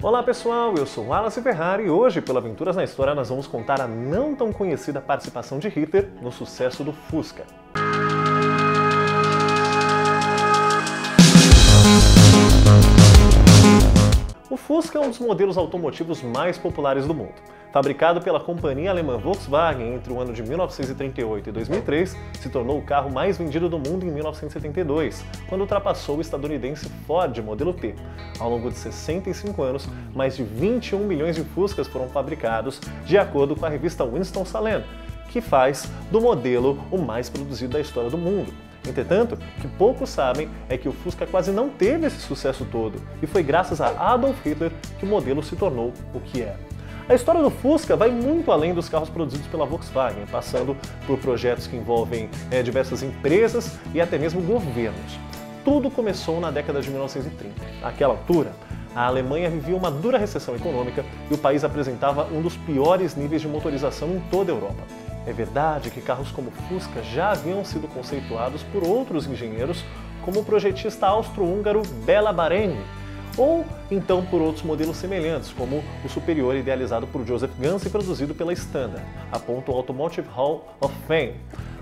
Olá pessoal, eu sou Wallace Ferrari e hoje, pelo Aventuras na História, nós vamos contar a não tão conhecida participação de Hitler no sucesso do Fusca. O Fusca é um dos modelos automotivos mais populares do mundo. Fabricado pela companhia alemã Volkswagen entre o ano de 1938 e 2003, se tornou o carro mais vendido do mundo em 1972, quando ultrapassou o estadunidense Ford modelo T. Ao longo de 65 anos, mais de 21 milhões de Fuscas foram fabricados, de acordo com a revista Winston-Salem, que faz do modelo o mais produzido da história do mundo. Entretanto, o que poucos sabem é que o Fusca quase não teve esse sucesso todo, e foi graças a Adolf Hitler que o modelo se tornou o que é. A história do Fusca vai muito além dos carros produzidos pela Volkswagen, passando por projetos que envolvem diversas empresas e até mesmo governos. Tudo começou na década de 1930. Naquela altura, a Alemanha vivia uma dura recessão econômica e o país apresentava um dos piores níveis de motorização em toda a Europa. É verdade que carros como o Fusca já haviam sido conceituados por outros engenheiros, como o projetista austro-húngaro Béla Barényi, ou então por outros modelos semelhantes, como o Superior idealizado por Joseph Ganz e produzido pela Standard, aponta o Automotive Hall of Fame.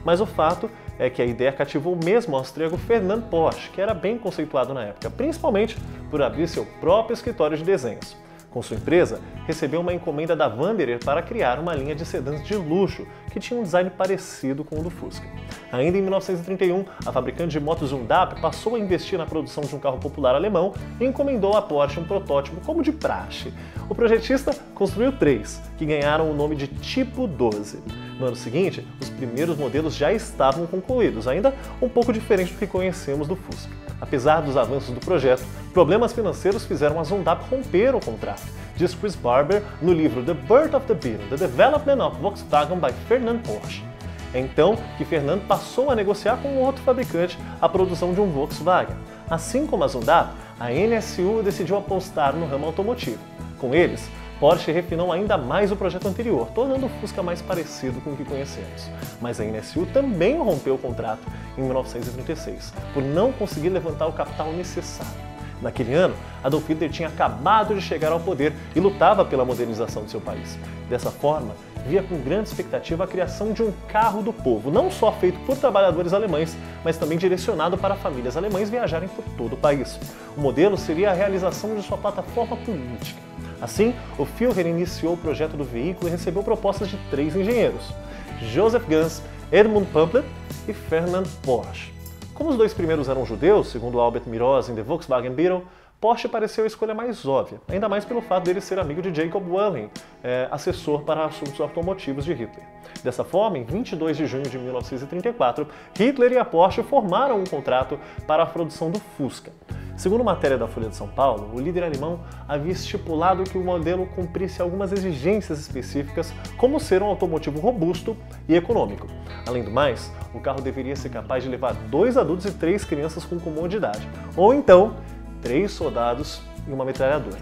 Mas o fato é que a ideia cativou mesmo o austríaco Ferdinand Porsche, que era bem conceituado na época, principalmente por abrir seu próprio escritório de desenhos. Com sua empresa, recebeu uma encomenda da Wanderer para criar uma linha de sedãs de luxo que tinha um design parecido com o do Fusca. Ainda em 1931, a fabricante de motos Zundap passou a investir na produção de um carro popular alemão e encomendou à Porsche um protótipo como de praxe. O projetista construiu 3, que ganharam o nome de Tipo 12. No ano seguinte, os primeiros modelos já estavam concluídos, ainda um pouco diferente do que conhecemos do Fusca. Apesar dos avanços do projeto, problemas financeiros fizeram a Zundap romper o contrato, diz Chris Barber no livro The Birth of the Beetle, The Development of Volkswagen by Ferdinand Porsche. É então que Ferdinand passou a negociar com outro fabricante a produção de um Volkswagen. Assim como a Zundap, a NSU decidiu apostar no ramo automotivo. Com eles, Porsche refinou ainda mais o projeto anterior, tornando o Fusca mais parecido com o que conhecemos. Mas a NSU também rompeu o contrato em 1936, por não conseguir levantar o capital necessário. Naquele ano, Adolf Hitler tinha acabado de chegar ao poder e lutava pela modernização de seu país. Dessa forma, via com grande expectativa a criação de um carro do povo, não só feito por trabalhadores alemães, mas também direcionado para famílias alemãs viajarem por todo o país. O modelo seria a realização de sua plataforma política. Assim, o Führer iniciou o projeto do veículo e recebeu propostas de 3 engenheiros: Joseph Ganz, Edmund Pumplett e Ferdinand Porsche. Como os 2 primeiros eram judeus, segundo Albert Miroz em The Volkswagen Beetle, Porsche pareceu a escolha mais óbvia, ainda mais pelo fato dele ser amigo de Jacob Wilhelm, assessor para assuntos automotivos de Hitler. Dessa forma, em 22 de junho de 1934, Hitler e a Porsche formaram um contrato para a produção do Fusca. Segundo matéria da Folha de São Paulo, o líder alemão havia estipulado que o modelo cumprisse algumas exigências específicas, como ser um automotivo robusto e econômico. Além do mais, o carro deveria ser capaz de levar 2 adultos e 3 crianças com comodidade, ou então 3 soldados e uma metralhadora.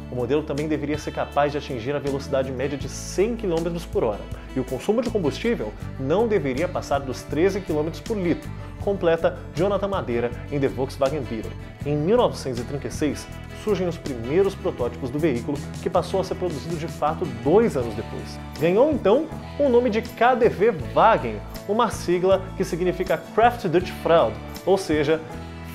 O modelo também deveria ser capaz de atingir a velocidade média de 100 km por hora, e o consumo de combustível não deveria passar dos 13 km por litro, completa Jonathan Madeira em The Volkswagen Beetle. Em 1936, surgem os primeiros protótipos do veículo, que passou a ser produzido de fato 2 anos depois. Ganhou então o nome de KDW Wagen, uma sigla que significa Kraft durch Freude, ou seja,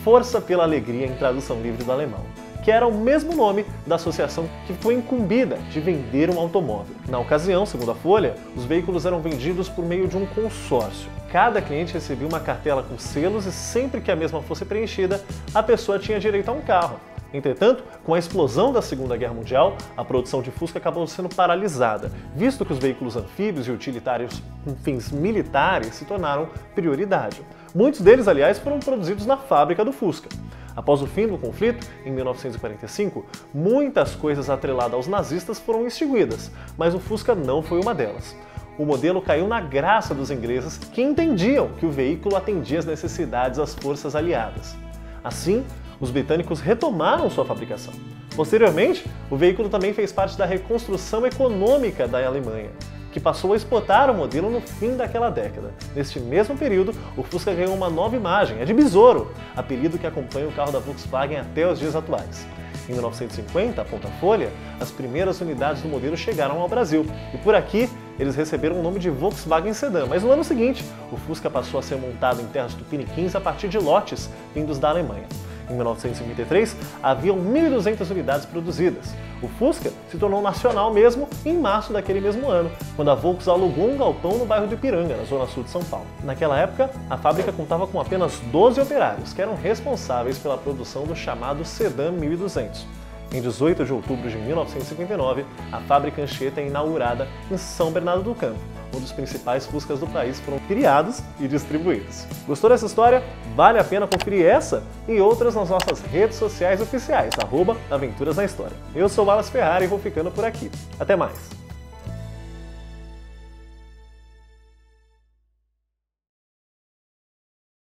Força pela Alegria em tradução livre do alemão, que era o mesmo nome da associação que foi incumbida de vender um automóvel. Na ocasião, segundo a Folha, os veículos eram vendidos por meio de um consórcio. Cada cliente recebia uma cartela com selos e sempre que a mesma fosse preenchida, a pessoa tinha direito a um carro. Entretanto, com a explosão da Segunda Guerra Mundial, a produção de Fusca acabou sendo paralisada, visto que os veículos anfíbios e utilitários com fins militares se tornaram prioridade. Muitos deles, aliás, foram produzidos na fábrica do Fusca. Após o fim do conflito, em 1945, muitas coisas atreladas aos nazistas foram extinguidas, mas o Fusca não foi uma delas. O modelo caiu na graça dos ingleses, que entendiam que o veículo atendia às necessidades das forças aliadas. Assim, os britânicos retomaram sua fabricação. Posteriormente, o veículo também fez parte da reconstrução econômica da Alemanha, que passou a exportar o modelo no fim daquela década. Neste mesmo período, o Fusca ganhou uma nova imagem, a de besouro, apelido que acompanha o carro da Volkswagen até os dias atuais. Em 1950, aponta a Folha, as primeiras unidades do modelo chegaram ao Brasil e por aqui eles receberam o nome de Volkswagen Sedan, mas no ano seguinte o Fusca passou a ser montado em terras tupiniquins a partir de lotes vindos da Alemanha. Em 1953, haviam 1.200 unidades produzidas. O Fusca se tornou nacional mesmo em março daquele mesmo ano, quando a Volks alugou um galpão no bairro do Ipiranga, na zona sul de São Paulo. Naquela época, a fábrica contava com apenas 12 operários, que eram responsáveis pela produção do chamado Sedan 1200. Em 18 de outubro de 1959, a fábrica Anchieta é inaugurada em São Bernardo do Campo, onde os principais Fuscas do país foram criados e distribuídos. Gostou dessa história? Vale a pena conferir essa e outras nas nossas redes sociais oficiais, @Aventuras na História. Eu sou o Wallace Ferrari e vou ficando por aqui. Até mais!